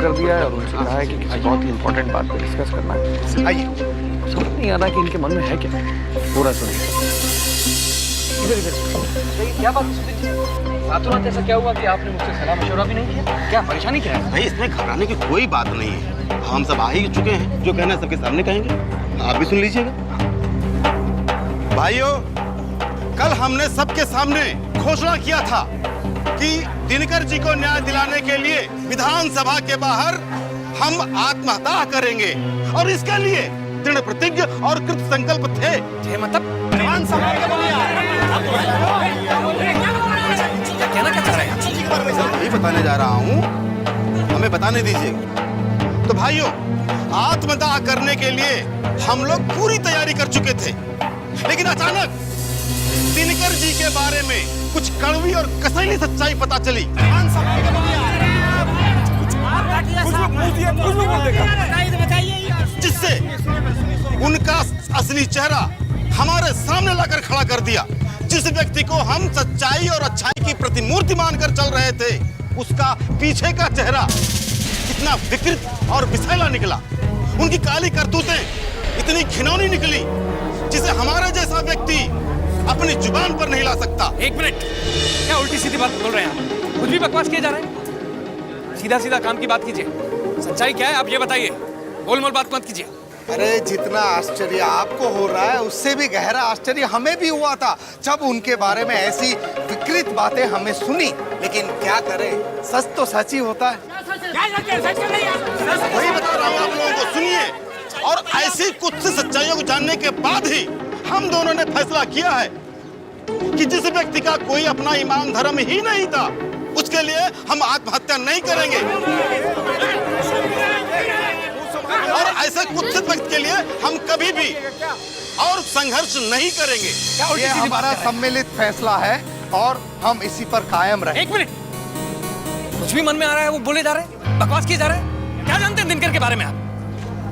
कर दिया है और उनसे कहा है कि किसी बहुत ही इंपॉर्टेंट बात पे डिस्कस करना है। आइए। समझ नहीं आ रहा कि इनके मन में है क्या। पूरा सुनिए। इधर इधर। क्या बात है? रातों रात ऐसा क्या हुआ कि आपने मुझसे सलाह मशवरा भी नहीं किया? क्या परेशानी क्या है? भाई इसमें घबराने की कोई बात नहीं है। हम सब आ ही चुके हैं, जो कहना है सबके सामने कहेंगे। आप भी सुन लीजिएगा। भाइयों, कल हमने सबके सामने घोषणा किया था कि दिनकर जी को न्याय दिलाने के लिए विधानसभा के बाहर हम आत्महत्या करेंगे और इसके लिए दृढ़ प्रतिज्ञ और कृत संकल्प थे। मतलब विधानसभा के कहना क्या चाह रहे हैं? यही बताने जा रहा हूँ, हमें बताने दीजिए। तो भाइयों, आत्मदाह करने के लिए हम लोग पूरी तैयारी कर चुके थे, लेकिन अचानक दिनकर जी के बारे में कुछ कड़वी और कसैली सच्चाई पता चली, जिससे उनका असली चेहरा हमारे सामने लाकर खड़ा कर दिया। जिस व्यक्ति को हम सच्चाई और अच्छाई की प्रतिमूर्ति मानकर चल रहे थे, उसका पीछे का चेहरा कितना विकृत और विषैला निकला। उनकी काली करतूतें इतनी घिनौनी निकली जिसे हमारे जैसा व्यक्ति अपनी जुबान पर नहीं ला सकता। एक मिनट, क्या उल्टी सीधी बात बोल रहे हैं आप? कुछ भी बकवास किए जा रहे हैं। सीधा सीधा काम की बात कीजिए। सच्चाई क्या है आप ये बताइए, गोलमोल बात मत कीजिए। अरे जितना आश्चर्य आपको हो रहा है, उससे भी गहरा आश्चर्य हमें भी हुआ था जब उनके बारे में ऐसी विकृत बातें हमें सुनी। लेकिन क्या करें, सच तो सच ही होता है। वही बता रहा हूँ आप लोगों को, सुनिए। और ऐसी कुछ सच्चाइयों को जानने के बाद ही हम दोनों ने फैसला किया है कि जिस व्यक्ति का कोई अपना ईमान धर्म ही नहीं था, उसके लिए हम आत्महत्या नहीं करेंगे और ऐसे कुत्सित व्यक्ति के लिए हम कभी भी और संघर्ष नहीं करेंगे। ये हमारा सम्मिलित फैसला है और हम इसी पर कायम रहें। एक मिनट, कुछ भी मन में आ रहा है वो बोले जा रहे हैं, बकवास किए जा रहे हैं। क्या जानते हैं दिनकर के बारे में आप?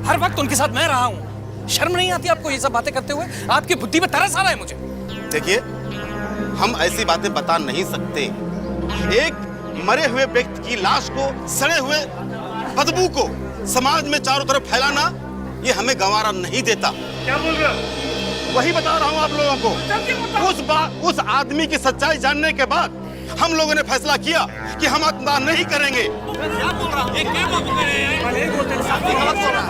हर वक्त उनके साथ मैं रहा हूँ। शर्म नहीं आती आपको ये सब बातें करते हुए? आपकी बुद्धि पे तरस आ रहा है मुझे। देखिए, हम ऐसी बातें बता नहीं सकते। एक मरे हुए व्यक्ति की लाश को, सड़े हुए बदबू को समाज में चारों तरफ फैलाना, ये हमें गंवारा नहीं देता। क्या बोल रहे हो? वही बता रहा हूँ आप लोगों को। उस आदमी की सच्चाई जानने के बाद हम लोगों ने फैसला किया कि हम आत्मदाह नहीं करेंगे।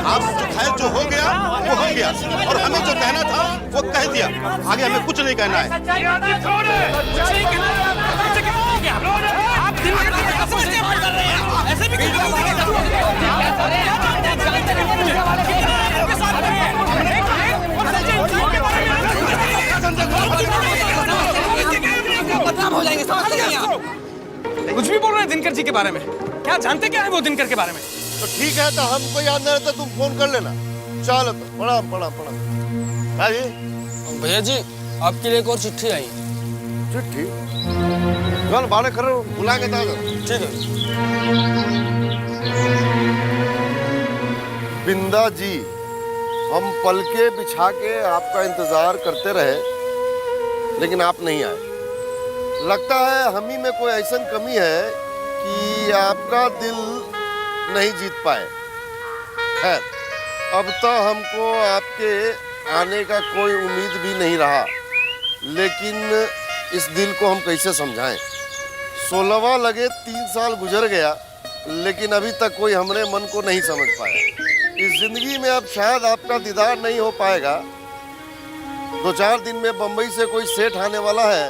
आप जो खैर जो हो गया वो हो गया, और हमें जो कहना था वो कह दिया। आगे हमें कुछ नहीं कहना है। हो जाएंगे, कुछ भी बोल रहे हैं दिनकर जी के बारे में। क्या जानते क्या है वो दिनकर के बारे में? तो ठीक है, तो हमको याद नहीं रहता, तुम फोन कर लेना। चलो तो प्रणाम प्रणाम प्रणाम। भैया जी, आपके लिए एक और चिट्ठी आई। चिट्ठी? चल बारे करो, बुलाएंगे तो। ठीक है। बिंदा जी, हम पलके बिछा के आपका इंतजार करते रहे, लेकिन आप नहीं आए। लगता है हम ही में कोई ऐसा कमी है कि आपका दिल नहीं जीत पाए। खैर, अब तो हमको आपके आने का कोई उम्मीद भी नहीं रहा, लेकिन इस दिल को हम कैसे समझाएं? 16वां लगे 3 साल गुजर गया, लेकिन अभी तक कोई हमारे मन को नहीं समझ पाया। इस जिंदगी में अब शायद आपका दीदार नहीं हो पाएगा। 2-4 दिन में बम्बई से कोई सेठ आने वाला है।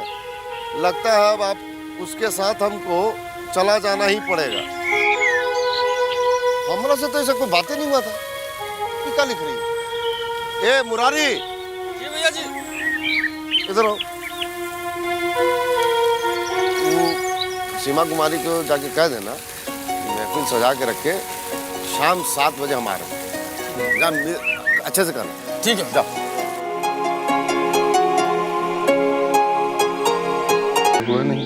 लगता है अब आप उसके साथ हमको चला जाना ही पड़ेगा। हमारा से तो ऐसा कोई बातें नहीं हुआ था। क्या लिख रही है? ए मुरारी। जी भैया जी। इधर आओ। सीमा कुमारी को जाके कह देना महफिल सजा के रखे, शाम 7 बजे हम आ रहे हैं। अच्छे से करना। ठीक है, जाओ। हुआ नहीं।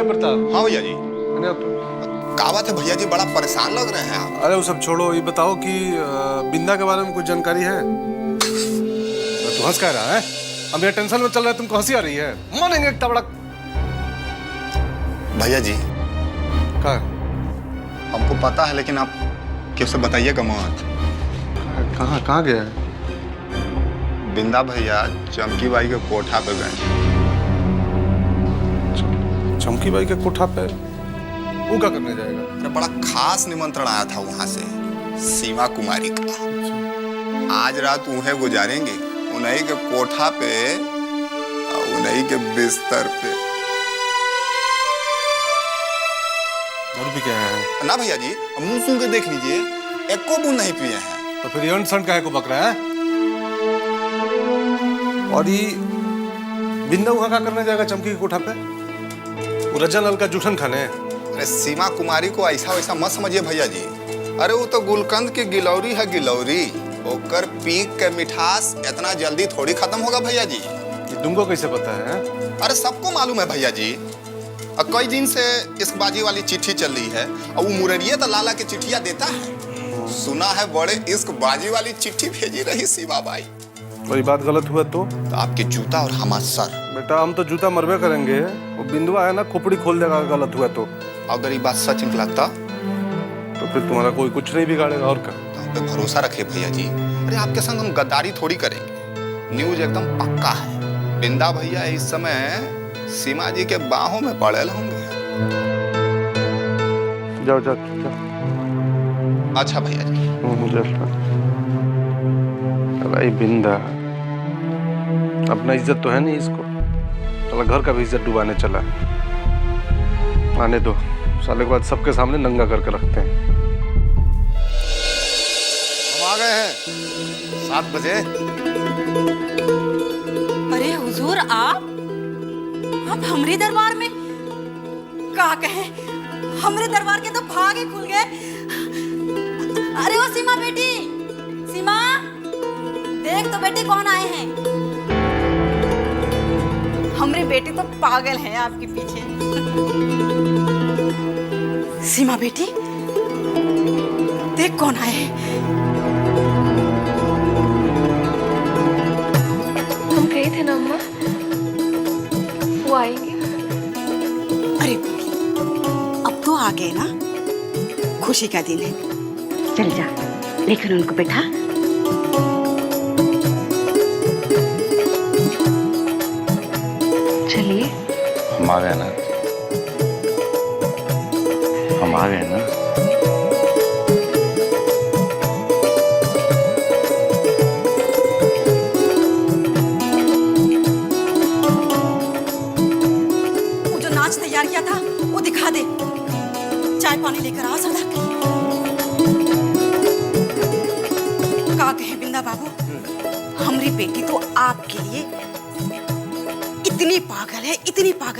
प्रताप। हाँ भैया जी। क्या बात है भैया जी, बड़ा परेशान लग रहे हैं आप। अरे वो सब छोड़ो, ये बताओ कि बिंदा के बारे में कुछ जानकारी है? तू हंस कह रहा है? अब मेरा टेंशन में चल रहा है, तुमको हंसी आ रही है? मानेंगे एक तबड़क। भैया जी, का हमको पता है, लेकिन आप किससे बताइएगा मत। कहाँ कहाँ गया है? बिंदा भैया चमकी बाई के कोठा पे गए। चमकी बाई के कोठा पे वो क्या करने जाएगा? अरे बड़ा खास निमंत्रण आया था वहां से, सीमा कुमारी का। आज रात उन्हें गुजारेंगे, उन्हीं के कोठा पे, उन्हीं के बिस्तर पे। और भी क्या है? ना भैया जी, मुंह सुन के देख लीजिए, एको बूंद नहीं पिए हैं। तो फिर ये सन काहे को बक रहा है? और ये बिंदा वहां क्या करने जाएगा चमकी के कोठा पे? वो रजा लाल का जूठन खाने? अरे सीमा कुमारी को ऐसा वैसा मत समझिए भैया जी। अरे वो तो गुलकंद की गिलौरी है, गिलौरी। ओकर पीक के मिठास इतना जल्दी थोड़ी खत्म होगा भैया जी। ये तुमको कैसे पता है? अरे सबको मालूम है भैया जी। और कई दिन से इश्कबाजी वाली चिट्ठी चल रही है, और वो मुररिया तो लाला के चिट्ठियां देता है। सुना है बड़े इश्कबाजी वाली चिट्ठी भेजी रही सीमा बाई। कोई बात गलत हुआ तो आपके जूता और हमारा सर। बेटा हम तो जूता मरबे करेंगे। वो बिंदुआ है ना, खोपड़ी खोल देगा गलत हुआ तो। अगर ये बात सच निकला तो फिर तुम्हारा कोई कुछ नहीं बिगाड़ेगा। और क्या? हम पे भरोसा रखे भैया जी। अरे आपके संग हम गद्दारी थोड़ी करेंगे। न्यूज एकदम पक्का है। बिंदा भैया इस समय सीमा जी के बाहों में पड़े होंगे। जाओ जाओ जाओ। अच्छा भैया जी। मुझे भाई बिंदा अपना इज्जत तो है नहीं इसको, साला घर का भी इज्जत डुबाने चला है। आने दो, साले के बाद सबके सामने नंगा करके रखते हैं। हम आ गए हैं 7 बजे। अरे हुजूर आप हमरे दरबार में का कहे? हमरे दरबार के तो भागे खुल गए। अरे ओ सीमा बेटी, सीमा देख तो बेटी कौन आए हैं। हमरे बेटी तो पागल है आपके पीछे। सीमा बेटी देख कौन आए हैं। हम गए थे ना अम्मा, वो आएंगे। अरे अब तो आ गए ना, खुशी का दिन है। चल जा लेकर उनको बैठा। चलिए। हम आ गए ना, हम आ गए ना। वो जो नाच तैयार किया था वो दिखा दे। चाय पानी लेकर आ सदा। का कहे बिंदा बाबू, हमारी बेटी तो आपके लिए इतनी पागल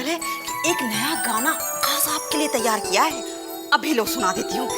है कि एक नया गाना खास आपके लिए तैयार किया है। अभी लो सुना देती हूँ।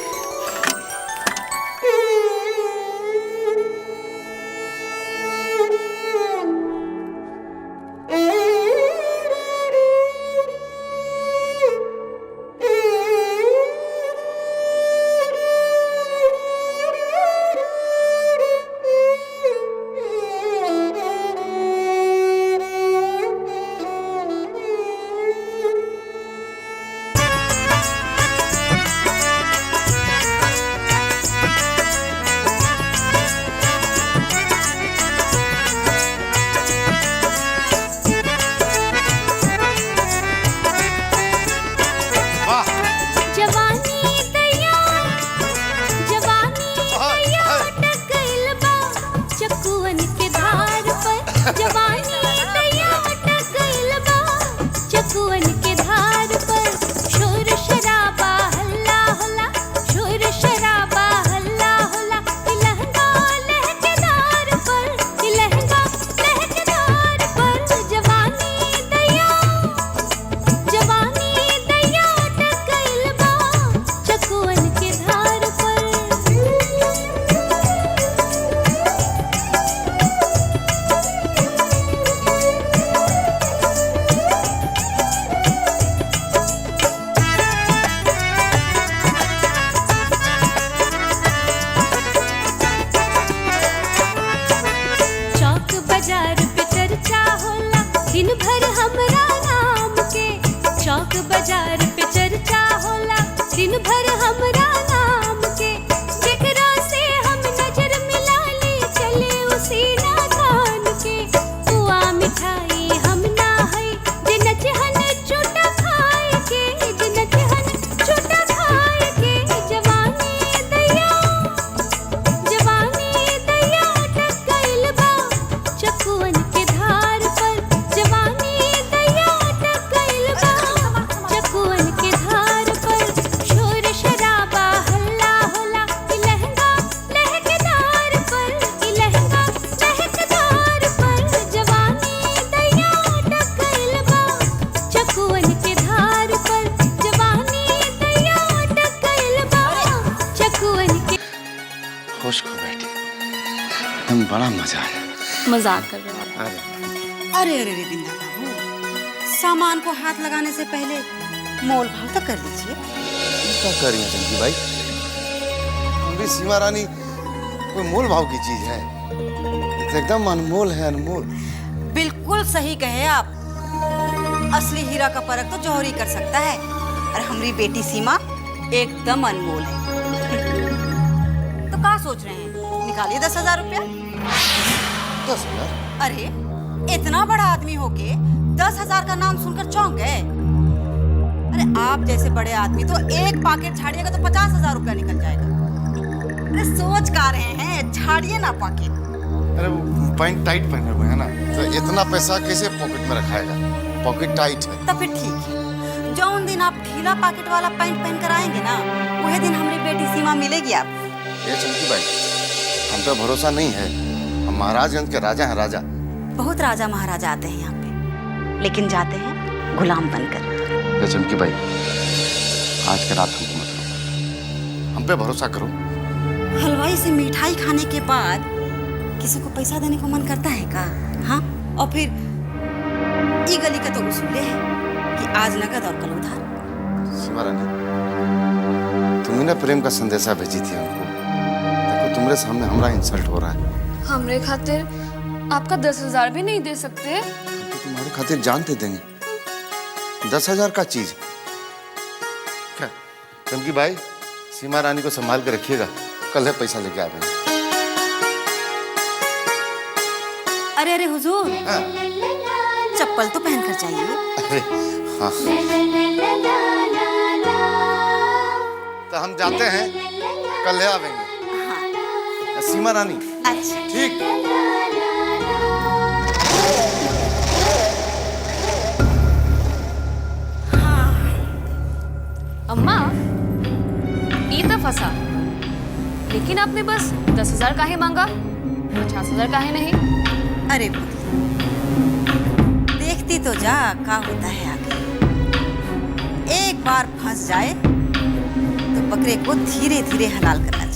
एकदम बड़ा मजा आया। मजाक कर रहे हो? अरे अरे अरे बिंदा बाबू, सामान को हाथ लगाने से पहले मोल भाव तो कर लीजिए। क्या कर रही हैं चंकी भाई? हमारी सीमा रानी कोई मोल भाव की चीज है, ये तो एकदम अनमोल है, अनमोल। बिल्कुल सही कहे आप। असली हीरा का परख तो जौहरी कर सकता है, और हमारी बेटी सीमा एकदम अनमोल है। तो क्या सोच रहे हैं, निकालिए 10,000 रुपया। 10,000? अरे इतना बड़ा आदमी होके 10,000 का नाम सुनकर चौंक गए। अरे आप जैसे बड़े आदमी तो एक पाकेट झाड़िएगा तो 50,000 रुपया निकल जाएगा। अरे सोच का रहे हैं, झाड़िए ना पाकेट। अरे वो पैंट टाइट पहने हुए है ना, तो इतना पैसा कैसे पॉकेट में रखाएगा? पॉकेट टाइट है। तो फिर ठीक है, जो उन दिन आप ढीला पॉकेट वाला पैंट पहन कर आएंगे ना, वही दिन हमारी बेटी सीमा मिलेगी आपको। ये चंकी भाई, हम पे भरोसा नहीं है। हम महाराजगंज के राजा हैं, राजा। बहुत राजा महाराजा आते हैं यहाँ पे, लेकिन जाते हैं गुलाम बनकर। ये चंकी भाई, आज के रात हमको मत लो, हम पे भरोसा करो। हलवाई से मिठाई खाने के बाद किसी को पैसा देने को मन करता है का? हाँ, और फिर ये गली का तो उसूल है कि आज नकद और कल उधार। सीमा रानी, तुम्ही ने प्रेम का संदेशा भेजी थी हमको। देखो तुम्हारे सामने हमारा इंसल्ट हो रहा है। हमरे खातिर आपका 10,000 भी नहीं दे सकते? तो तुम्हारे खातिर जान दे देंगे। 10,000 का चीज क्या? चंकी भाई, सीमा रानी को संभाल के रखिएगा, कल है पैसा लेके आ रहे हैं। अरे अरे हुजूर, हाँ। चप्पल तो पहन कर जाइए। अरे हाँ, तो हम जाते हैं, कल ले आवेंगे। हाँ। सीमा रानी, अच्छा ठीक। अम्मा, ये तो फंसा। लेकिन आपने बस 10,000 काहे मांगा, 50,000 काहे नहीं? अरे देखती तो जा क्या होता है आगे। एक बार फंस जाए तो बकरे को धीरे धीरे हलाल करना चाहिए।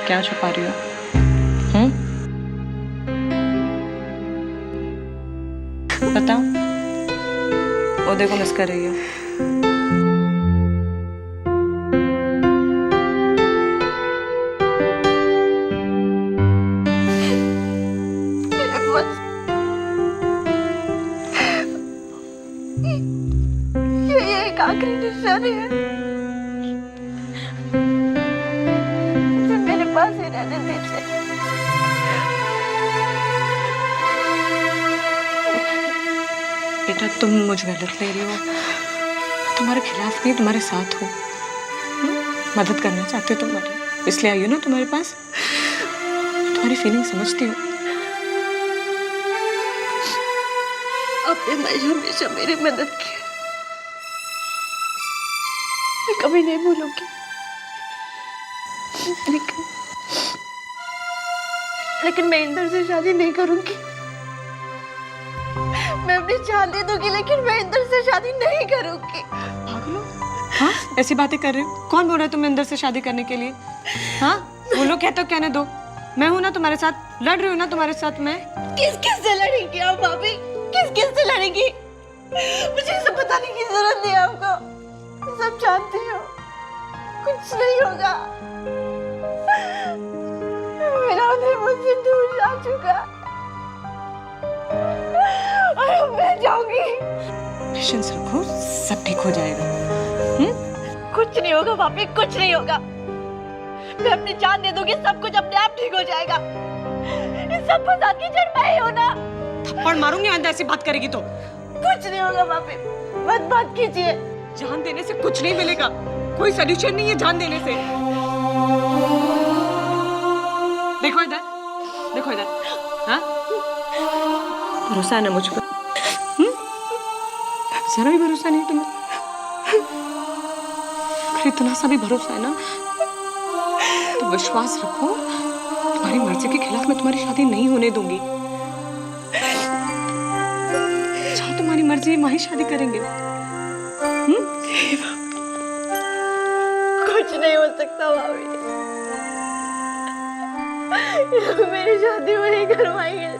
क्या छुपा रही हो? बताओ। वो देखो मिस कर रही है। ये एक आखिरी निशानी है, मेरे पास ही रहने दीजिए। बेटा, तुम मुझ गलत ले रही हो। तुम्हारे खिलाफ नहीं, तुम्हारे साथ हो। मदद करना चाहती हो तुम्हारी, इसलिए आई हो ना तुम्हारे पास। तुम्हारी फीलिंग समझती हूँ। आपने हमेशा मेरी मदद की, मैं कभी नहीं भूलूंगी। लेकिन मैं इंदर से शादी नहीं करूंगी। मैं अपनी जान दे दूंगी, लेकिन मैं इंदर से शादी नहीं करूंगी। पागल हो? हाँ, ऐसी बातें कर रहे हो? कौन बोल रहा है तुम्हें इंदर से शादी करने के लिए? हाँ, वो लोग कहते हो, कहने दो। मैं हूं ना तुम्हारे साथ, लड़ रही हूँ ना तुम्हारे साथ मैं। किस किस से लड़ेंगी आप भाभी? किस किस से लड़ेंगी? मुझे सब बताने की जरूरत नहीं है आपको, सब जानती हो। कुछ नहीं होगा, मेरा उधर मुझसे दूर जा चुका और अब मैं जाऊंगी। पेशेंस रखो, सब ठीक हो जाएगा। कुछ नहीं होगा भाभी, कुछ नहीं होगा। मैं अपनी जान दे दूंगी, सब कुछ अपने आप ठीक हो जाएगा। इस सब फसाद की जड़ मैं ही हूं ना। थप्पड़ मारूंगी आंदा ऐसी बात करेगी तो। कुछ नहीं होगा भाभी, मत बात कीजिए। जान देने से कुछ नहीं मिलेगा, कोई सॉल्यूशन नहीं है जान देने से। देखो इधर, देखो इधर। हाँ? भरोसा है ना मुझ पर? जरा भी भरोसा नहीं तुम्हें? अगर इतना सा भी भरोसा है ना तो विश्वास रखो, तुम्हारी मर्जी के खिलाफ मैं तुम्हारी शादी नहीं होने दूंगी। जहाँ तुम्हारी मर्जी है वहीं शादी करेंगे। कुछ नहीं हो सकता भाभी, मेरी शादी वही करवाएंगे।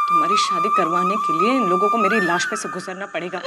तुम्हारी शादी करवाने के लिए इन लोगों को मेरी लाश पे से गुजरना पड़ेगा।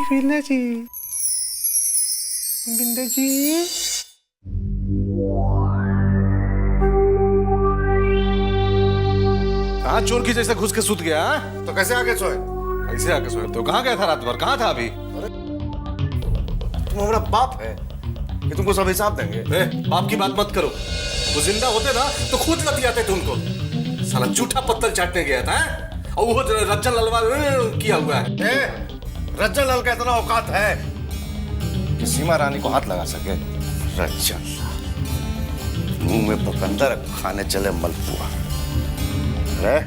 बिंदा जी, बिंदा जी, कहाँ चोर की जैसे घुस के सूत गया? हाँ? तो कैसे आके सोए? कैसे आके सोए? तो कहाँ गया था रात भर? कहाँ था अभी? तुम हमारा बाप है कि तुमको सब हिसाब देंगे? बाप की बात मत करो। वो जिंदा होते ना तो खुद लग जाते तुमको। साला झूठा पत्तल चाटने गया था। और वो रज्जन ललवा किया हुआ है। रज्जन लाल का इतना औकात है कि सीमा रानी को हाथ लगा सके? रज्जन मुंह में बकंदर खाने चले मलपुआ। अरे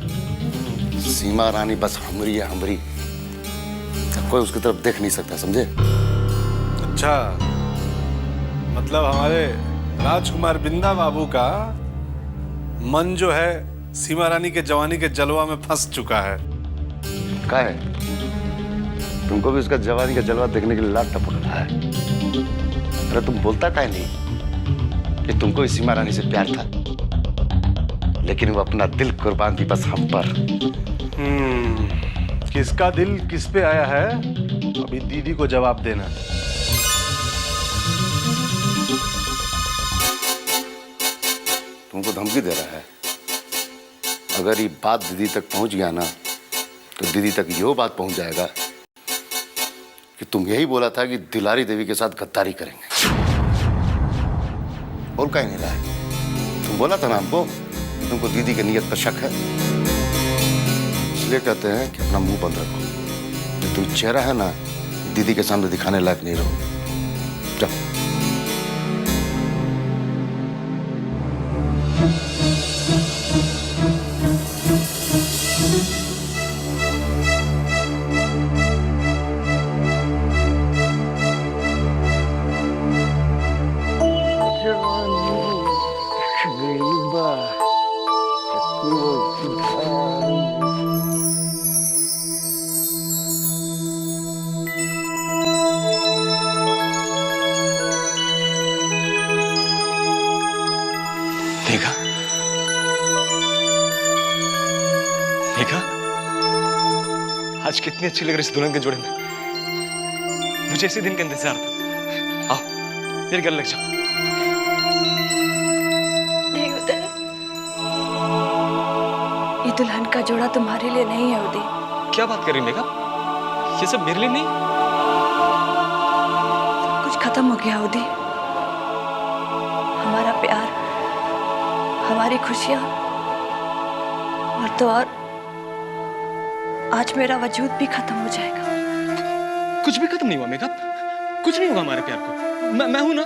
सीमा रानी बस हमरी है, हमरी। कोई उसकी तरफ देख नहीं सकता, समझे? अच्छा, मतलब हमारे राजकुमार बिंदा बाबू का मन जो है सीमा रानी के जवानी के जलवा में फंस चुका है। क्या है? तुमको भी उसका जवानी का जलवा देखने के लिए लाट टपक रहा है। अरे तुम बोलता काहे नहीं कि तुमको इस सीमा रानी से प्यार था, लेकिन वो अपना दिल कुर्बान दी बस हम पर। किसका दिल किस पे आया है अभी दीदी को जवाब देना। तुमको धमकी दे रहा है। अगर ये बात दीदी तक पहुंच गया ना तो दीदी तक यो बात पहुंच जाएगा कि तुम यही बोला था कि दुलारी देवी के साथ गद्दारी करेंगे। और कहीं नहीं रहा है। तुम बोला था ना हमको कि तुमको दीदी की नीयत पर शक है, इसलिए कहते हैं कि अपना मुंह बंद रखो। जो तुम चेहरा है ना दीदी के सामने दिखाने लायक नहीं रहो। जाओ। देखा देखा आज कितनी अच्छी लग रही इस दुल्हन के जोड़े में। मुझे इसी दिन का इंतजार था। आओ मेरे गले लग जाओ। नहीं उदय, ये दुल्हन का जोड़ा तुम्हारे लिए नहीं है उदय। क्या बात कर रही मेघा? ये सब मेरे लिए नहीं। सब कुछ खत्म हो गया उदय। हमारा प्यार, हमारी खुशियां, और तो और आज मेरा वजूद भी खत्म हो जाएगा। कुछ भी खत्म नहीं हुआ मेघा। कुछ नहीं होगा हमारे प्यार को। मैं हूं ना,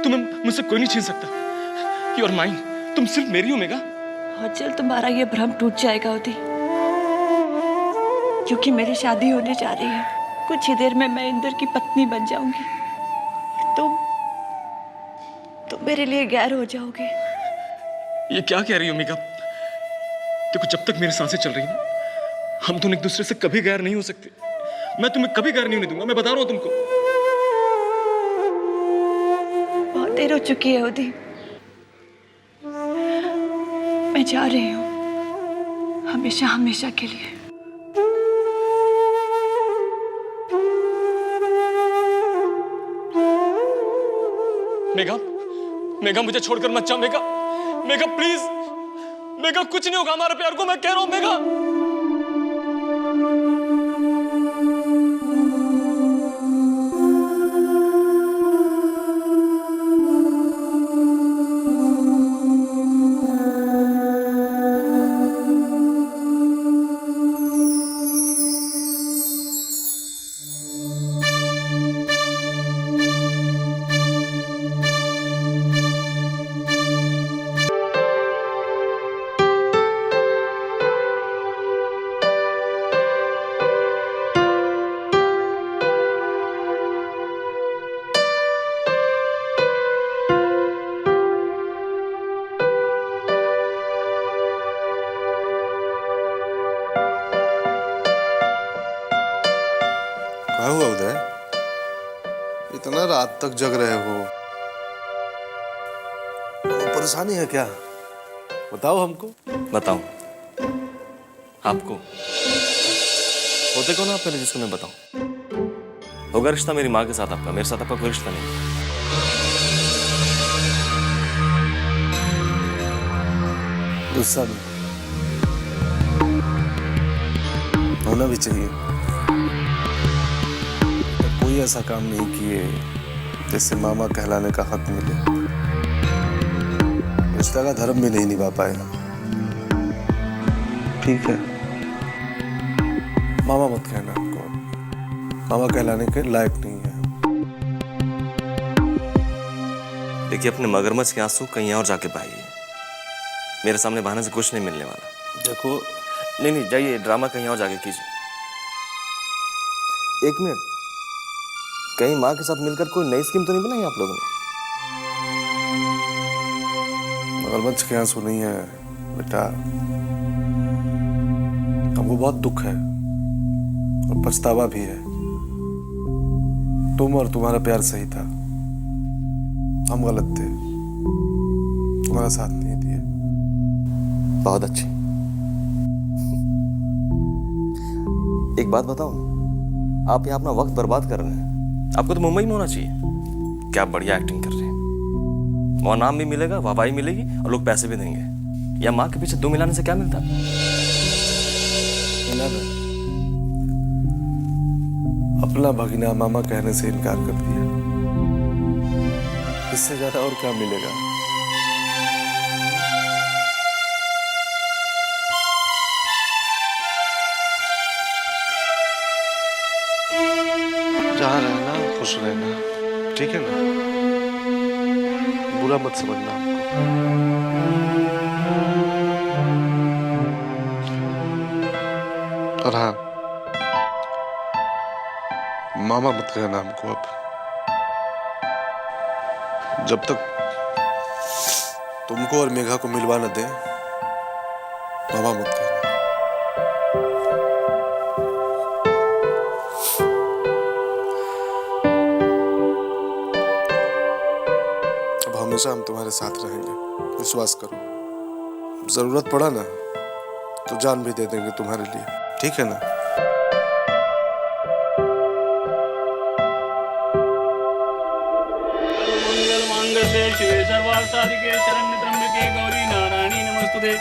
तुम्हें मुझसे कोई नहीं छीन सकता। You are mine. तुम सिर्फ मेरी हो मेघा। बहुत जल्द तुम्हारा ये भ्रम टूट जाएगा उदय, क्योंकि मेरी शादी होने जा रही है। कुछ ही देर में मैं इंद्र की पत्नी बन जाऊंगी। तुम मेरे लिए गैर हो जाओगे। ये क्या कह रही हो मेघा? देखो, जब तक मेरी सांसें चल रही हैं हम दोनों एक दूसरे से कभी गैर नहीं हो सकते। मैं तुम्हें कभी गैर नहीं होने दूंगा। मैं बता रहा हूं तुमको। बहुत देर हो चुकी है उदय। मैं जा रही हूँ हमेशा हमेशा के लिए। मेघा, मेघा मुझे छोड़कर मत जा मेघा, मेघा प्लीज, मेघा कुछ नहीं होगा हमारे प्यार को, मैं कह रहा हूँ मेघा। क्या हुआ उदय? इतना रात तक जग रहे हो? कोई परेशानी है क्या? बताओ हमको। बताऊं आपको? होते कौन आप पहले जिसको मैं बताऊं? होगा रिश्ता मेरी माँ के साथ आपका, मेरे साथ आपका कोई रिश्ता नहीं। गुस्सा नहीं होना भी चाहिए। कोई ऐसा काम नहीं किए जिससे मामा कहलाने का हक मिले। रिश्ता का धर्म भी नहीं निभा पाए। ठीक है, मामा मत कहना हमको। मामा कहलाने के लायक नहीं है। देखिए, अपने मगरमच्छ के आंसू कहीं और जाके बहाइए। मेरे सामने बहाने से कुछ नहीं मिलने वाला। देखो, नहीं, जाइए ड्रामा कहीं और जाके कीजिए। एक मिनट, कहीं माँ के साथ मिलकर कोई नई स्कीम तो नहीं बनाई आप लोगों ने? मगरमच्छ के आंसू नहीं है बेटा, हमको बहुत दुख है और पछतावा भी है। तुम और तुम्हारा प्यार सही था, हम गलत थे, तुम्हारा साथ नहीं दिए। बहुत अच्छी। एक बात बताऊं, आप यहाँ अपना वक्त बर्बाद कर रहे हैं। आपको तो मुंबई में होना चाहिए। क्या बढ़िया एक्टिंग कर रहे हैं। वहां नाम भी मिलेगा, वाहवाही मिलेगी और लोग पैसे भी देंगे। या माँ के पीछे दो मिलाने से क्या मिलता? अपना भगीना मामा कहने से इनकार कर दिया। इससे ज्यादा और क्या मिलेगा? जहाँ रहना खुश रहना, ठीक है ना? बुरा मत समझना हमको। और हाँ, मामा मत कहना हमको अब। जब तक तुमको और मेघा को मिलवा न दे, मामा मत कहना। हमेशा हम तुम्हारे साथ रहेंगे, विश्वास करो। जरूरत पड़ा ना तो जान भी दे देंगे तुम्हारे लिए, ठीक है ना? मंगल मांगल्ये शिवे सर्वार्थसाधिके शरण्ये त्र्यंबके गौरी नारायणी नमस्तुते।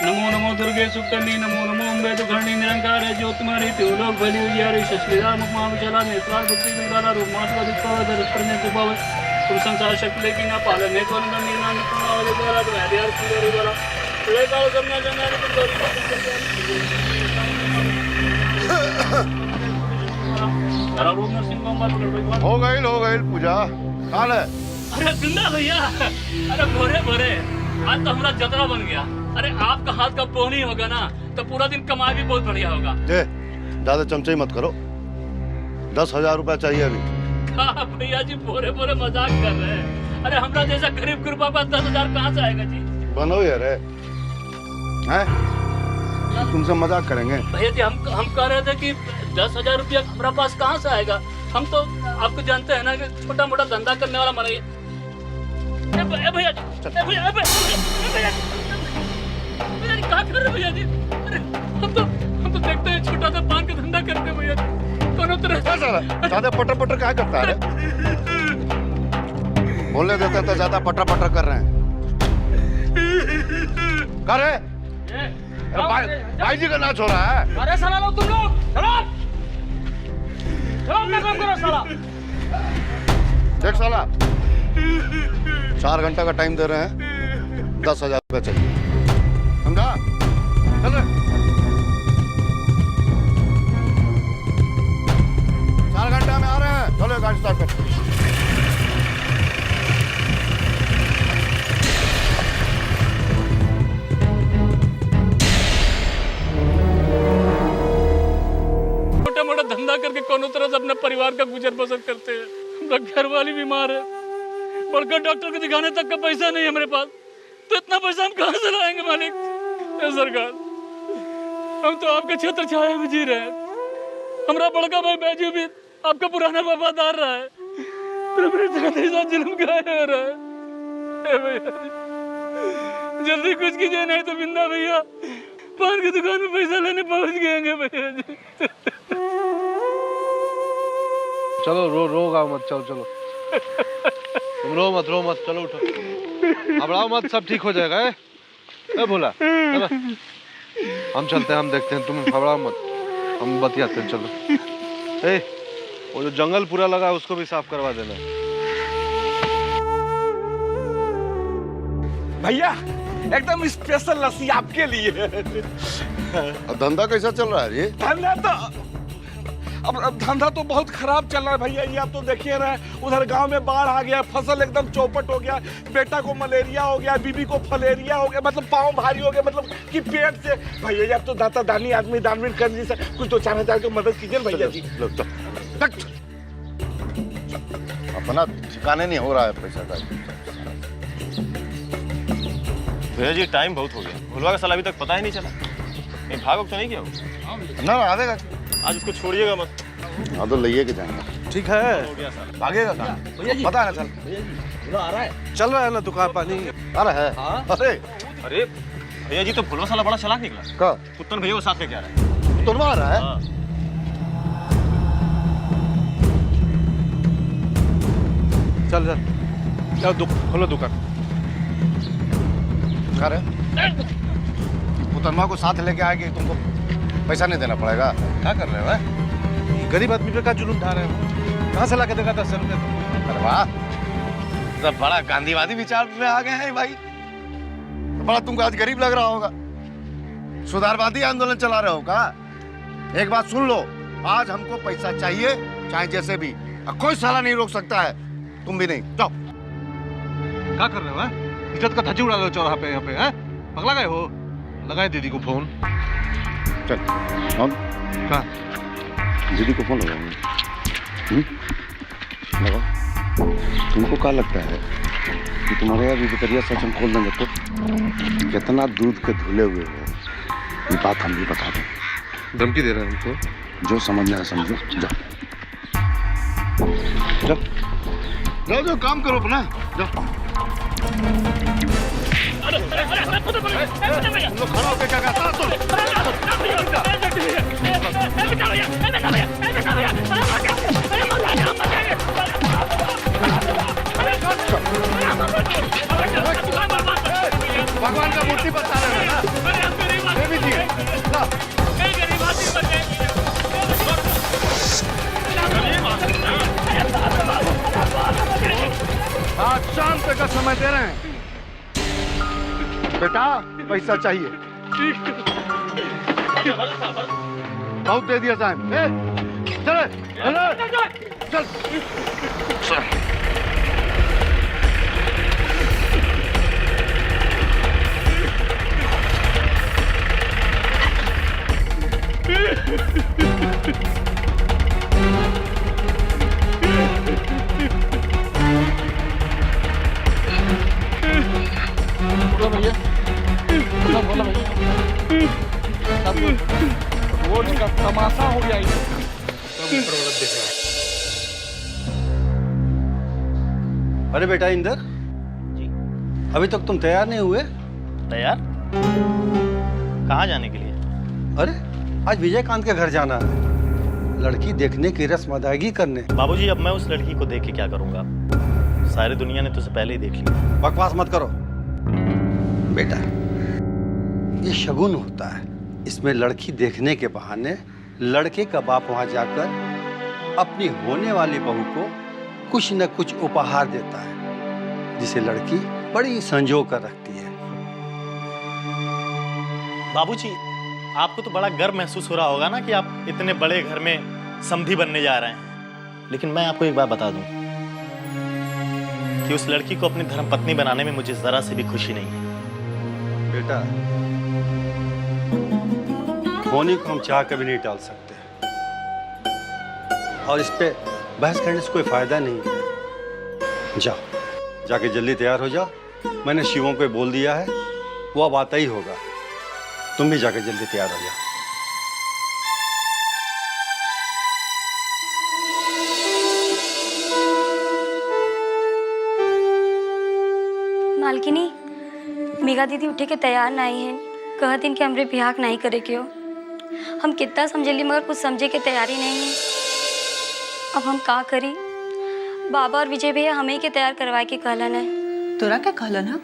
नमो नमो दुर्गे सुकन्ये नमो नमो अम्बे दुखंडी निरंकारे ज्योतिमारी त्योलोक बलि उजियारी शश्रीराम मुखमा विशाला नेत्राल भक्ति गंगाला रूपमात्रा दिक्पाव दरस्पर्णे सुभाव तुम संसार शक्ति लेकिन ना पालन है तो न मीना न पुनावले द्वारा तो हरियार कुंडरी द्वारा ले काल करना जंगा ने कुंडरी अरे रूप नरसिंह कुमार हो गई पूजा। हाल है? अरे जिंदा भैया, अरे भोरे भोरे आज तो हमारा जतरा बन गया। अरे आपका हाथ का पोनी होगा ना तो पूरा दिन कमाई भी बहुत बढ़िया होगा। ज्यादा चमचे मत करो। 10,000 रुपया चाहिए अभी। भैया जी भोरे भोरे मजाक कर रहे हैं। अरे हमरा जैसा गरीब कृपा का 10,000 कहाँ से आएगा जी? बनो यार, हैं? तुमसे मजाक करेंगे भैया जी। हम कह रहे थे कि 10,000 रुपया हमारा पास कहाँ से आएगा? हम तो आपको जानते हैं ना कि छोटा मोटा धंधा करने वाला मन है। भैया जी, भैया जी। भैया जी क्या कर रहे भैया जी? अरे हम तो देखते हैं छोटा सा पान का धंधा करते हैं भैया जी। दोनों तरह ज्यादा पटर पटर क्या करता है? बोलने देते तो ज्यादा पटर पटर कर रहे हैं। कर रहे? भाई जी का नाच हो रहा है। अरे साला लोग तुम लोग चलो चलो अपना काम करो साला। देख साला 4 घंटा का टाइम दे रहे हैं, 10,000 रुपये चाहिए। समझा? चल रहे 4 घंटा में आ रहे हैं। चलो गाड़ी स्टार्ट कर। छोटा मोटा धंधा करके कोनो तरह से अपने परिवार का गुजर बसर करते हैं। हमरा घर वाली बीमार है, बड़का डॉक्टर को दिखाने तक का पैसा नहीं है मेरे पास। तो इतना पैसा हम कहाँ से लाएंगे मालिक? सरकार, हम तो आपके छत्र छाया में जी रहे हैं। हमारा बड़का भाई बैजू भी आपका पुराना वफादार रहा है, पर मेरे साथ जुल्म काहे हो रहा है? भैया जल्दी कुछ कीजिए, नहीं तो बिंदा भैया पान की दुकान में पैसा लेने पहुंच गए भैया जी। चलो रो गाओ मत, चलो तुम रो मत, चलो उठो, घबराओ मत, सब ठीक हो जाएगा। ए भोला चलो, हम चलते हैं, हम देखते हैं, तुम घबराओ मत, हम बतियाते हैं। चलो ए, वो जो जंगल पूरा लगा है उसको भी साफ करवा देना। भैया एकदम स्पेशल लस्सी आपके लिए। धंधा कैसा चल रहा है ये? धंधा तो अब धंधा तो बहुत खराब चल रहा है भैया। ये आप तो देखिए ना, उधर गांव में बाढ़ आ गया, फसल एकदम चौपट हो गया, बेटा को मलेरिया हो गया, बीबी को फलेरिया हो गया, मतलब पाँव भारी हो गया, मतलब कि पेट से। भैया जी आप तो दाता दानी आदमी, दानवीर कर जी सर, कुछ तो 4,000 की मदद कीजिए भैया जी। अपना ठिकाने नहीं हो रहा है पैसा का। भैया जी टाइम बहुत हो गया, भुलवा का साला अभी तक पता ही नहीं चला। कहीं भाग तो नहीं किया हो? ना आवेगा, आज उसको छोड़िएगा मत। हाँ तो ले के जाएंगे। ठीक है, भागेगा कहाँ? पता है ना, चल आ रहा है, चल रहा है ना दुकान पानी आ रहा है। अरे भैया जी तो भुलवा साला बड़ा चालाक निकला। का कुत्तन भैया को साथ लेके आ रहा है। तुरवा रहा है। हाँ। चल खोलो दुकान। अरे मुतरमा को साथ लेके आएगी, तुमको पैसा नहीं देना पड़ेगा। क्या कर रहे हो? गरीब आदमी पे का जुलूम ढा रहे हो? कहाँ से ला के देगा 10,000 रुपये? अरे वाह, तो बड़ा गांधीवादी विचार में आ गए हैं भाई। तो बड़ा तुमको आज गरीब लग रहा होगा। सुधारवादी आंदोलन चला रहे हो का? एक बात सुन लो, आज हमको पैसा चाहिए, चाहे जैसे भी। कोई साला नहीं रोक सकता है, तुम भी नहीं। जाओ। क्या कर रहे हो? इज्जत का धज्जी उड़ा रहे हो चौराहा पे, यहाँ पे हैं? पगला गए हो? लगाए दीदी को फोन। चल कहाँ? दीदी को फोन लगाओ। लगाओ। तुमको क्या लगता है कि तुम्हारे यहाँ विपतरिया सच हम खोल देंगे तो कितना दूध के धुले हुए हो, ये बात हम भी बता दें। धमकी दे रहे हैं हमको? जो समझना है समझो, जाओ जाओ जाओ जाओ, काम करो अपना, जाओ। तुम लोग खड़ा होकर क्या करता भगवान का मूर्ति बता रहे हैं ना? देवी जी आज शाम तक का समय दे रहे हैं। बेटा पैसा चाहिए। बहुत दे दिया साहब। चल चल चल। भैया बोला भैया, वो तमाशा हो गया। अरे बेटा इंदर जी, अभी तक तुम तैयार नहीं हुए? तैयार? कहाँ जाने के लिए? अरे आज विजयकांत के घर जाना है, लड़की देखने की रस्म अदायगी करने। बाबूजी, अब मैं उस लड़की को देख के क्या करूंगा? सारी दुनिया ने तुझसे पहले ही देख लिया। बकवास मत करो बेटा, ये शगुन होता है। इसमें लड़की देखने के बहाने लड़के का बाप वहां जाकर अपनी होने वाली बहू को कुछ न कुछ उपहार देता है, जिसे लड़की बड़ी संजो कर रखती है। बाबूजी, आपको तो बड़ा गर्व महसूस हो रहा होगा ना कि आप इतने बड़े घर में समधी बनने जा रहे हैं। लेकिन मैं आपको एक बात बता दूं कि उस लड़की को अपनी धर्मपत्नी बनाने में मुझे जरा से भी खुशी नहीं है। बेटा, होने को हम चाह कभी नहीं टाल सकते, और इस पे बहस करने से कोई फायदा नहीं है। जाओ, जाके जल्दी तैयार हो जाओ। मैंने शिवों को बोल दिया है, वो अब आता ही होगा। तुम भी जाके जल्दी तैयार हो जाओ। मालकिनी, मेघा दीदी उठे के तैयार नहीं है, कहतीन कि हमरे बिहार नहीं करे के हो। हम कितना समझेली मगर कुछ समझे के तैयारी नहीं है। अब हम का करी? बाबा और विजय भैया हमें के तैयार करवाए के कहलन है। तोरा क्या कहलन है?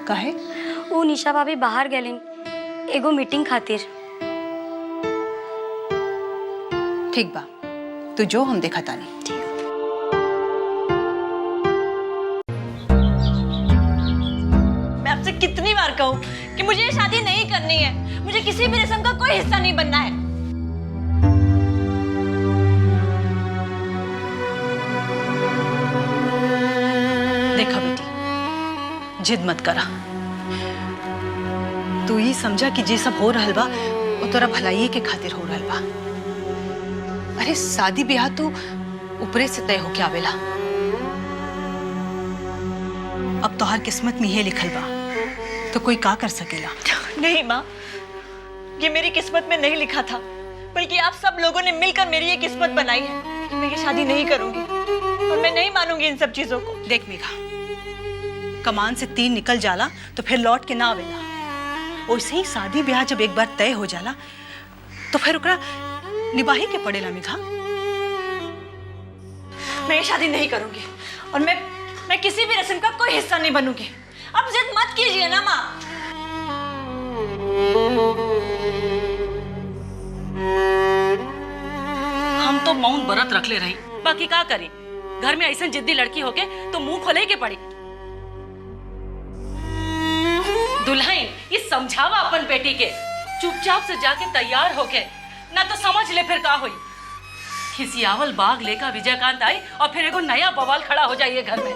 काहे? वो निशा भाभी बाहर गलिन एगो मीटिंग खातिर। ठीक बा, तू जो हम देखा तानी। मैं आपसे कितनी बार कहूँ कि मुझे ये शादी नहीं करनी है, मुझे किसी भी रस्म का कोई हिस्सा नहीं बनना है। देखा बेटी, जिद मत करा। तू ही समझा कि जे सब हो रहल बा वो तोरा भलाई के खातिर हो रहल बा। अरे शादी ब्याह तो ऊपरे से तय होके आवेला। अब तोहार किस्मत में ये लिखल बा, तो कोई का कर सकेला? नहीं माँ, ये मेरी किस्मत में नहीं लिखा था, बल्कि आप सब लोगों ने मिलकर मेरी ये किस्मत बनाई है कि मैं ये शादी नहीं करूंगी और मैं नहीं मानूंगी इन सब चीजों को। देख मेघा, कमान से तीर निकल जाला तो फिर लौट के ना आवेला। वैसे ही शादी ब्याह जब एक बार तय हो जाला तो फिर ओकरा निभाही के पड़ेला मेघा। मैं ये शादी नहीं करूंगी और मैं किसी भी रस्म का कोई हिस्सा नहीं बनूंगी। अब जिद मत कीजिए ना माँ। हम तो मौन व्रत रख ले रही, बाकी का करी? घर में ऐसा जिद्दी लड़की होके तो मुंह खोले के पड़ी। दुल्हन, ये समझावा अपन बेटी के, चुपचाप से जाके तैयार होके, ना तो समझ ले फिर का हुई। खिसियावल बाग लेकर विजयकांत आई और फिर एगो नया बवाल खड़ा हो जाइए घर में।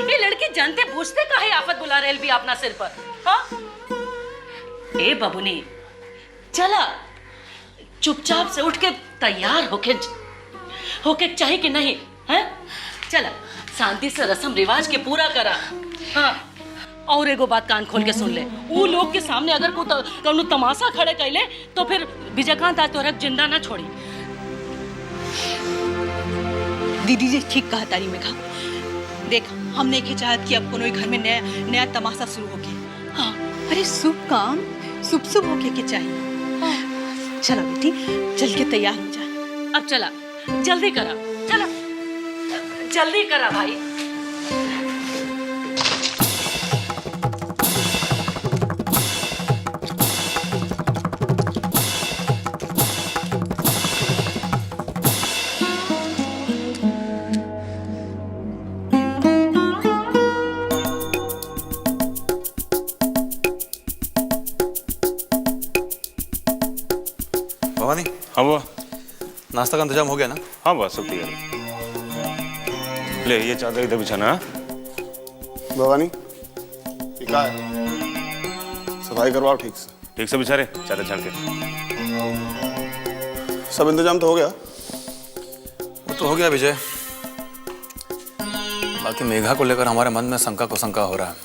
ये लड़की जानते पूछते काहे आफत बुला रहे भी अपना सिर पर। हाँ, ए बबुनी, चला चुपचाप से उठ के तैयार होके चाहिए कि नहीं है? चला शांति से रस्म रिवाज के पूरा करा। हाँ, और एगो बात कान खोल के सुन ले, वो लोग के सामने अगर कोनो तमाशा खड़े कैले तो फिर विजयकांत आज तोहरा जिंदा ना छोड़ी। दीदी जी ठीक कहा तारी मेघा। देख, हम नहीं चाहत कि अब कोनो घर में नया तमाशा शुरू होके। हाँ, अरे शुभ काम शुभ होके के चाहिए। हाँ। चलो बेटी, चल के तैयार हो जा। अब चला, जल्दी करा, चला जल्दी करा भाई। भवानी, हाँ बुआ, नाश्ता का इंतजाम हो गया ना? हाँ बुआ, सब तैयार है। ले ये चादर इधर बिछाना। भवानी, क्या है? सफाई करवाओ ठीक से। ठीक से बिछा रहे, चादर झाड़ के। सब इंतजाम तो हो गया? वो तो हो गया विजय, बाकी मेघा को लेकर हमारे मन में शंका को शंका हो रहा है।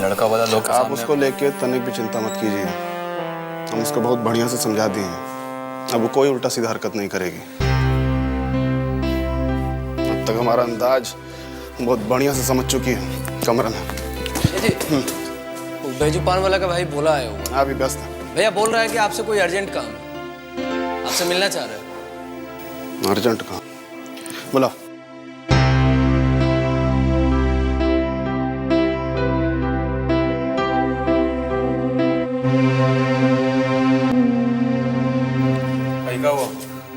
लड़का वाला लोग आप उसको लेके तनिक भी चिंता मत कीजिए, हम उसको बहुत बढ़िया से समझा दिए हैं। अब वो कोई उल्टा सीधा हरकत नहीं करेगी। अब तक हमारा अंदाज बहुत बढ़िया से समझ चुकी है कमरन। बैजू पान वाला का भाई बोला आया हुआ। अभी व्यस्त है भैया, बोल रहा है कि आपसे कोई अर्जेंट काम है, आपसे मिलना चाह रहा है। अर्जेंट काम? बुलाओ।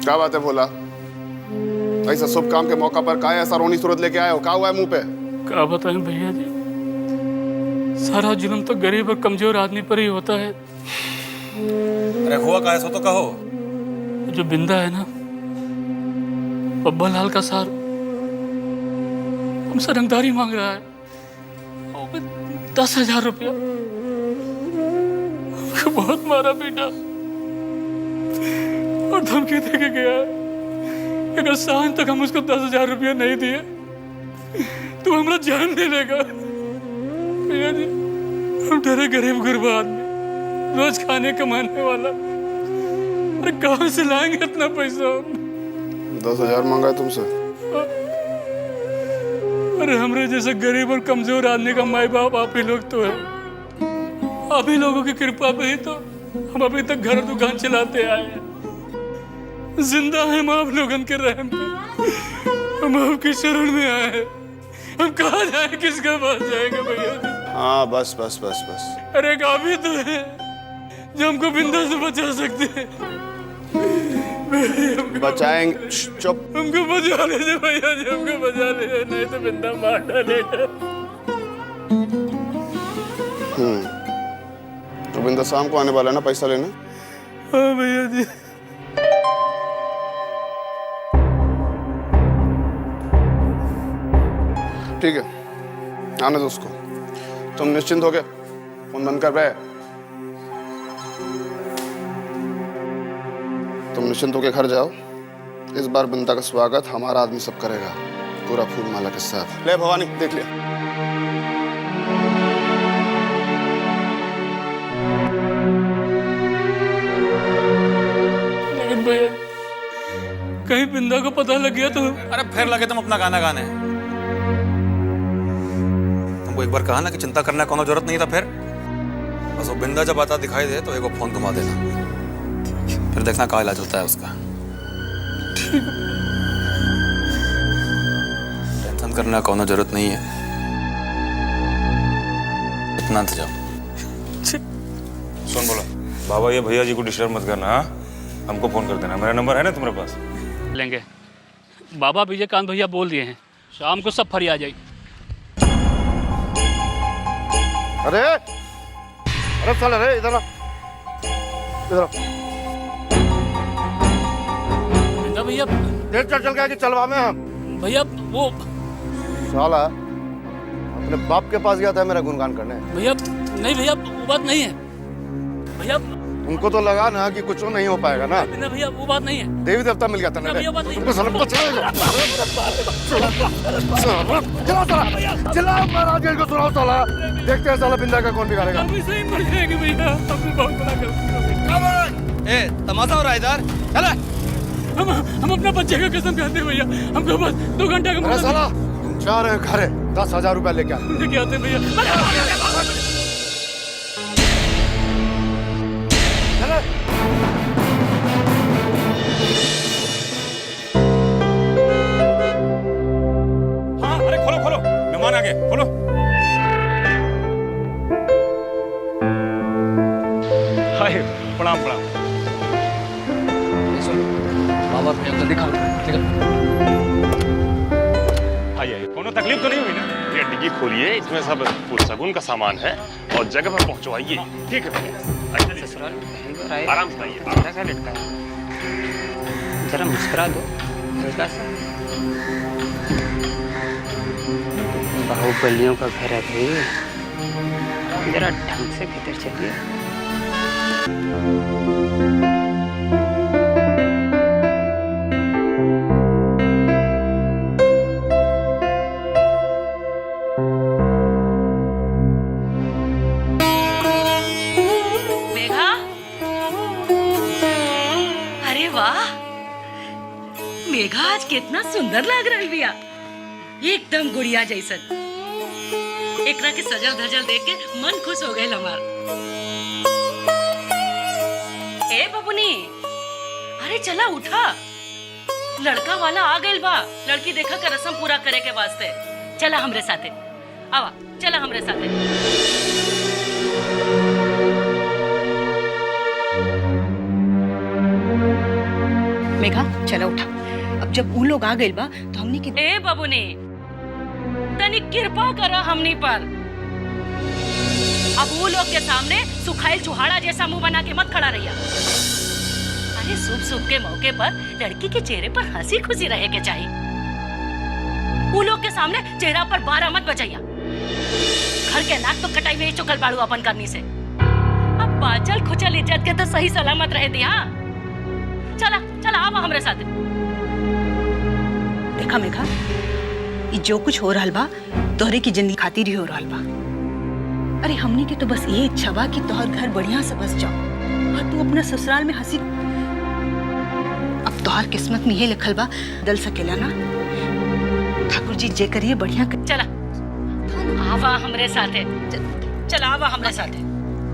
क्या बात है भोला? ऐसा शुभ काम के मौका पर काहे ऐसा रोनी सूरत लेके आए हो? क्या हुआ है मुंह पे? क्या बताएं भैया जी, सारा जुल्म तो गरीब और कमजोर आदमी पर ही होता है। अरे हुआ का ऐसा तो कहो। जो बिंदा है ना, बब्बा लाल का सार हमसे रंगदारी मांग रहा है, 10,000 रुपया। हमको बहुत मारा पीटा और धमकी दे के गया है, अगर सांझ तक हम उसको 10,000 रुपया नहीं दिए तो हमारा जान ले लेगा। भैया जी, हम डरे गरीब गुरबा आदमी, रोज खाने कमाने वाला, अरे कहाँ से लाएंगे इतना पैसा? 10,000 मांगा है तुमसे? अरे हमरे जैसे गरीब और कमजोर आदमी का माई बाप आप ही लोग तो है। आप ही लोगों की कृपा पे ही तो हम अभी तक घर दुकान चलाते आए हैं। जिंदा हैं हम आप लोगन के रहम पे, हम आपकी शरण में आए हैं। हम कहाँ जाए, किसके पास जाएंगे भैया जी? हाँ बस बस बस बस। अरे एक आप ही तो है जो हमको बिंदा से बचा सकते हैं। बचाएंगे? चुप। हमको बचा ले भैया जी, हमको बचा ले, नहीं तो बिंदा मार डालेगा। तो बिंदा शाम को आने वाला है ना पैसा लेने? हाँ भैया जी। ठीक है, आने दो उसको। तुम निश्चिंत हो गए? फोन बंद कर रहे? तुम निश्चिंत होकर घर जाओ। इस बार बिंदा का स्वागत हमारा आदमी सब करेगा, पूरा फूल माला के साथ। ले भवानी, देख लिया। लेकिन भैया, कहीं बिंदा को पता लग गया तो? अरे फिर लगे तुम अपना गाना गाने। तुमको एक बार कहा ना कि चिंता करने की कोनो जरूरत नहीं था। फिर बस वो बिंदा जब आता दिखाई दे तो एक फोन घुमा देना, फिर देखना क्या इलाज होता है उसका। टेंशन करने की कोनो जरूरत नहीं है, इतना इंतजाम। सुन बोला बाबा, ये भैया जी को डिस्टर्ब मत करना। हाँ, हमको फोन कर देना, मेरा नंबर है ना तुम्हारे पास? लेंगे। बाबा विजयकांत भैया बोल दिए हैं, शाम को सब फरी आ जाएगी। अरे अरे चल, अरे इधर इधर भैया देख चल गया कि चलवा में हम भैया। वो साला अपने बाप के पास गया था मेरा गुणगान करने। भैया नहीं भैया, वो बात नहीं है भैया। उनको तो लगा ना कि कुछ नहीं हो पाएगा ना। भैया वो बात नहीं है, देवी देवता मिल गया था ना। तुमको साला चिल्लाओ महाराज जेल को सुनाओ साला। देखते हैं साला बिंदा का कौन बिगाड़ेगा। हम सही मर जाएंगे भैया, हमने बहुत बड़ा गलती। ए, तमाशा हो रहा है इधर, चला। हम अपना बच्चे का कसम खाते हैं भैया, हमको बस 2 घंटे का। अरे साला जा रहे हैं घर, 10,000 रुपया लेके आए। क्या आते भैया? हाँ, अरे खोलो खोलो, मेहमान आ गए, खोलो। हाय, प्रणाम प्रणाम। बाबा भैया दिखा। आइए, कोनो तकलीफ तो नहीं हुई ना? ये डिग्गी खोलिए, इसमें सब पुरसगुन का सामान है और जगह पर पहुंचवाइए। ठीक है भैया, ससुराल आराम से आइए। कैसा लटका है? जरा मुस्कुरा दो हल्का सा। बाहुबलियों का घर है भाई, जरा ढंग से भीतर चलिए। मेघा, अरे वाह, मेघा आज कितना सुंदर लग रही भैया, एकदम गुड़िया जैसन। एकरा के सजल धजल देख के मन खुश हो गए हमार। ए बबुनी, अरे चला उठा, लड़का वाला आ गइल बा। लड़की देखा के रस्म पूरा करे के वास्ते। चला हमरे साथे, आवा चला हमरे साथे। मेघा चला उठा, अब जब वो लोग आ गए बा तो हमनी के। ए बबुनी, तनी कृपा करा हमनी पर। अब वो लोग के सामने सुखाइल चुहाड़ा जैसा मुंह बना के मत खड़ा रहिया। अरे शुभ शुभ के मौके पर लड़की के चेहरे पर हंसी खुशी रहे के चाहिए। वो लोग के सामने चेहरा पर 12 मत बजाइया। घर के नाक तो कटाई में चुकल बाड़ू अपन करनी से। अब बाचल खुचल इज्जत के तो सही सलामत रहे दिया। चला चला आवा हमरे साथ। देखा मेघा, ये जो कुछ हो रहा बा तोहरे की जिंदगी खातिर ही हो रहा बा। अरे हमने के तो बस ये इच्छा बा कि तोहर घर बढ़िया से बस जाओ और तू अपना ससुराल में हंसी। अब तोहर किस्मत में ये लिखल बा, बदल सकेला ना। ठाकुर जी जे करिए बढ़िया कर। चला आवा हमरे साथे, चला आवा हमरे साथे।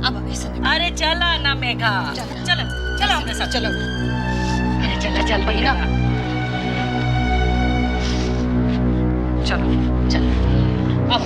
अब ऐसा अरे चला ना मेघा, चला चला हमरे साथ। चलो अरे चला चल भैया, चलो चलो अब।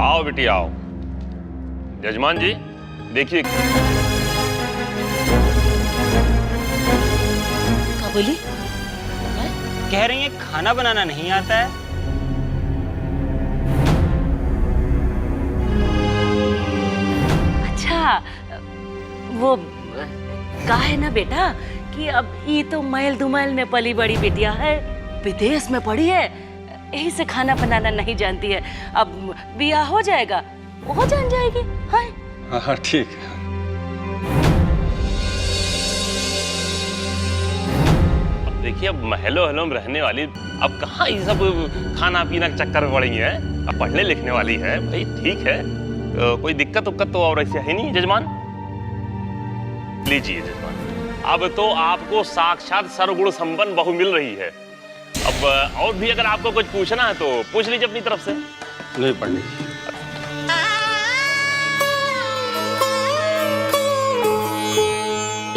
आओ बेटी आओ। यजमान जी देखिए। क्या बोली? कह रही है खाना बनाना नहीं आता है। अच्छा, वो कहा है ना बेटा कि अब ये तो मैल दुमैल में पली बड़ी बिटिया है, विदेश में पढ़ी है, यही से खाना बनाना नहीं जानती है। अब बियाह हो जाएगा, वो जान जाएगी। हाँ ठीक है। अब देखिए, अब महलों हलों में रहने वाली अब कहाँ ये सब खाना पीना के चक्कर में पड़ेंगी है। अब पढ़ने लिखने वाली है भाई, ठीक है। कोई दिक्कत उक्कत तो और ऐसी है नहीं जजमान। लीजिए जजमान, अब तो आपको साक्षात सर्वगुण संपन्न बहू मिल रही है। अब और भी अगर आपको कुछ पूछना है तो पूछ लीजिए अपनी तरफ से। नहीं पंडित जी।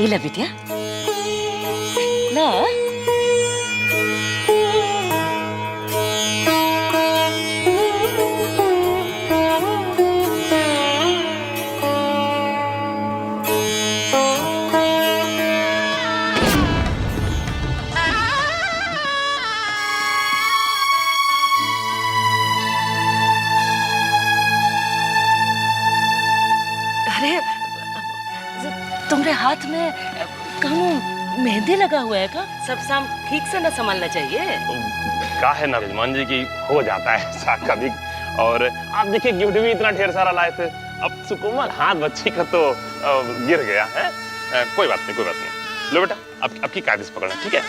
इला बिटिया ला। तुम्हारे हाथ में कहूँ मेहंदी लगा हुआ है का? सब शाम ठीक से ना संभालना चाहिए। का है ना यजमान जी की हो जाता है ऐसा कभी। और आप देखिए गिफ्ट भी इतना ढेर सारा लाए थे, अब सुकुमार हाथ बच्ची का तो गिर गया है। कोई बात नहीं, कोई बात नहीं। लो बेटा, अब की कायदे से पकड़ना, ठीक है।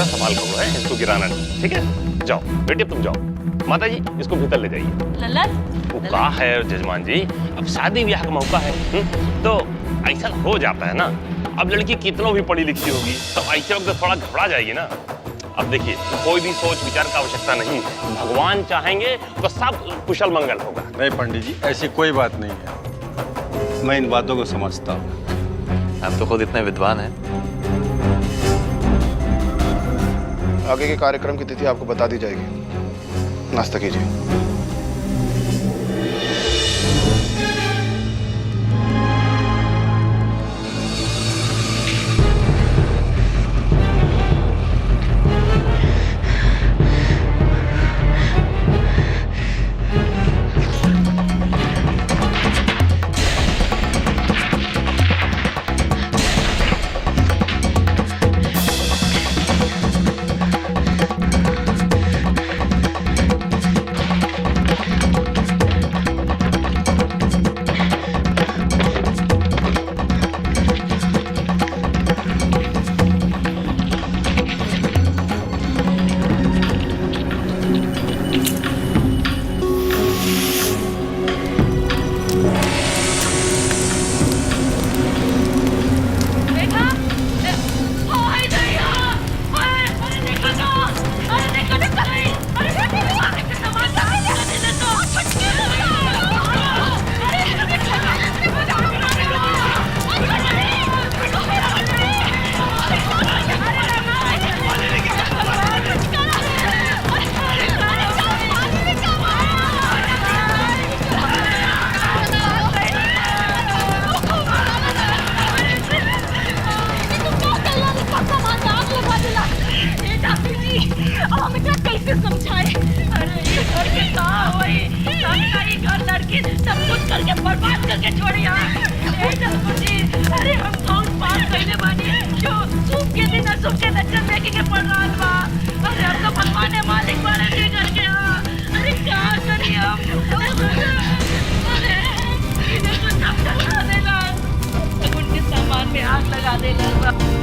संभाल करो है, इसको गिराना नहीं, ठीक है। जाओ बेटी, अब तुम जाओ। माता जी इसको भीतर ले जाइए। लल्ला वो का है जजमान जी, अब शादी ब्याह का मौका है, तो ऐसा हो जाता है ना। अब लड़की कितनों भी पढ़ी लिखी होगी तो ऐसे वक्त थोड़ा घबरा जाएगी ना। अब देखिए, कोई भी सोच विचार का आवश्यकता नहीं है। भगवान चाहेंगे तो सब कुशल मंगल होगा। नहीं पंडित जी, ऐसी कोई बात नहीं है। मैं इन बातों को समझता हूँ। आप तो खुद इतने विद्वान हैं। आगे के कार्यक्रम की तिथि आपको बता दी जाएगी। नाश्ता कीजिए। अरे ये घर के कहाँ हुई? सबका ही घर लड़की सब कुछ करके बर्बाद करके छोड़ी यहाँ। ए ठाकुर जी, अरे हम बहुत पाप करने वाली जो सूख के दिन सूख के लक्षण देखे के पड़ रहा बा। अरे हम तो भगवान है मालिक बारे के घर के यहाँ। अरे क्या करिए हम? अरे इधर तो सब जला देना, उनके सामान में आग लगा देना।